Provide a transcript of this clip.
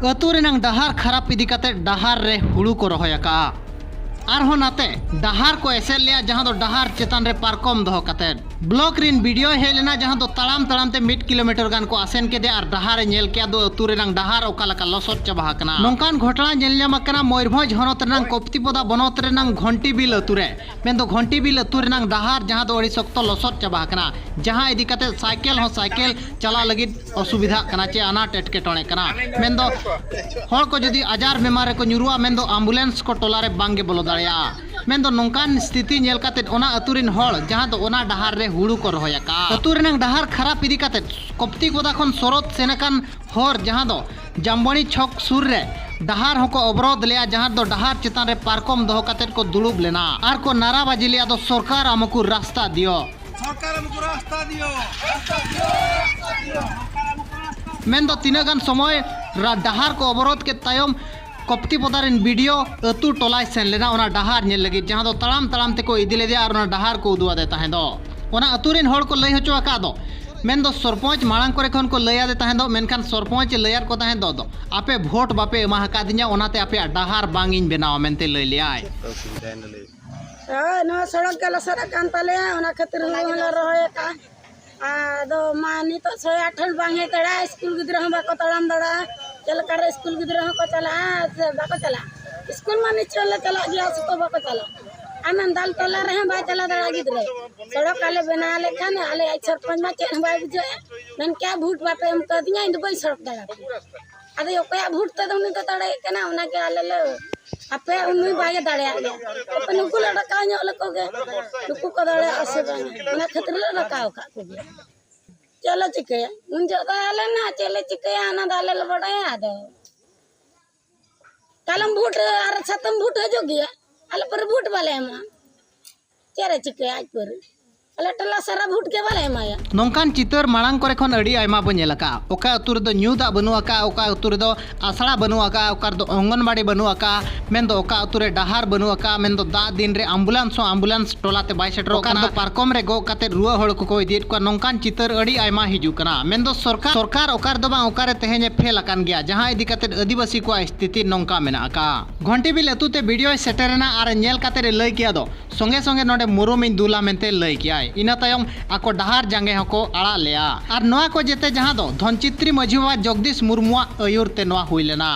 अतु रेनांग डहार खराब इदी काते डहार रे हुड़ू को रहोयका आरहो नाते डहार को एसेल लिया जहां दो डहार चेतान रे पारकम दो काते ब्लॉक रिन वीडियो हे लेना जहां दो तड़ाम तड़ाम ते 1 किलोमीटर गान को आसेन के दे और डहार नेल के दो अतु रेनांग डहार ओका लका लसोट चबा कना नोंकान घोटला नेल न्याम कना मयूरभंज हनत रेनांग कोप्तिपदा बनत रेनांग घंटी बिल अतु रे मेन दो घंटी बिल अतु रेनांग डहार जहां दो अड़ी सख्त लसोट चबा कना जहां इदी काते साइकिल चला लगित असुविधा कना चे अनाट एटकेटोणे कना मेन दो हर को जदी आजार बेमार को न्युरुआ मेन दो एम्बुलेंस को टोला रे बांगे बोलो दाड़िया मेन दो नोंकान स्थिति नेल काते ओना अतुरिन हर जहां दो ओना डहार रे हुड़ू को रहोयका अतु रेनांग डहार खराब इदी काते कोप्तिपदा खन सोरत सेनकान हर जहां दो जामबणी छक सुर रे डहार होको अवरोध लिया जहां दो डहार चेतान रे पारकम दो काते को दुड़ुब लेना आर को नाराबाजी लिया दो सरकार हमकु रास्ता दियो मेन दो तीना गान समय डहार को अवरोध के तायम कोप्तिपदा रेन वीडियो अतु टोलाय सेन लेना ओना डहार नेल लगी जहां दो तड़ाम तड़ाम ते को इदी लेदिया और ओना डहार को उदुआ दे ताहें दो ओना अतु रेन हर को लई हचो आका दो मेन दो सरपंच मांग करे खन को लैया दे ताहें दो मेनखान सरपंच लैयार को ताहें दो आपे भोट बापे एमा हका दिन्या ओनाते आपे डहार बांगिन बनावा मेनते लई लियाय नो सड़क के लसरा कान तले ओना खातिर होला रहोय का आदो मानी तो 6-8 बांगे तड़ा स्कूल गिद्रा हम बाको तड़ाम दड़ा चल कर स्कूल गिद्रा को चला बाको चला स्कूल मानी चला गया तो बाको चला आनंद दाल तला रहे बा चला दड़ा गिद्रे सड़क काले बना लेखन आले सरपंच मा चेन बा बुझे नन क्या भूट बापे हम क दिया इन बई सड़क दड़ा अरे ओकया भूट त दउनी तो तड़े कना ओना के आले ले आपे उन्हीं बागे दाड़े आले अपन नुकु लड़का न्योले कोगे नुकु को दाड़े आसे बागे ओना खतिर लड़का का कोगे चलो चिके उन जगह आले ना चले चिके आना दाले बड़ा आदो कलम भूट और छतम भूट जो गया आले पर भूट वाले हम चेरे चिके आज पर आले टला सारा भूट के वाले माया नोंकान चितर मांग करे खन अड़ी आयमा बो नेलका ओका अतु रे दो न्यू दा बनु आका ओका अतु रे दो आसड़ा बनु आका ओका दो अंगनबाड़ी बनु आका मेन दो ओका अतु रे डहार बनु आका मेन दो दा दिन रे एम्बुलेंस टोलाते बाय सेटरो काना दो पारकम रे गो काते रुआ हड़ को इदित को नोंकान चितर अड़ी आयमा हिजु कना मेन दो सरकार ओकार दो बा ओकारे तेहेने फेल अकान गया जहां इदी काते आदिवासी को स्थिति नोंका मेना आका घंटी बिल अतु ते वीडियो सेटरना आर नेल काते रे लई किया दो संगे संगे नोडे मुरुमिन दुला मेनते लई किया इना तायम आको डहार जांगे हको आड़ा लिया और नोआ को जेते जहां दो धनचित्री माझी बाबा जगदीश मुर्मुआ अयुर ते नोआ हुई लेना।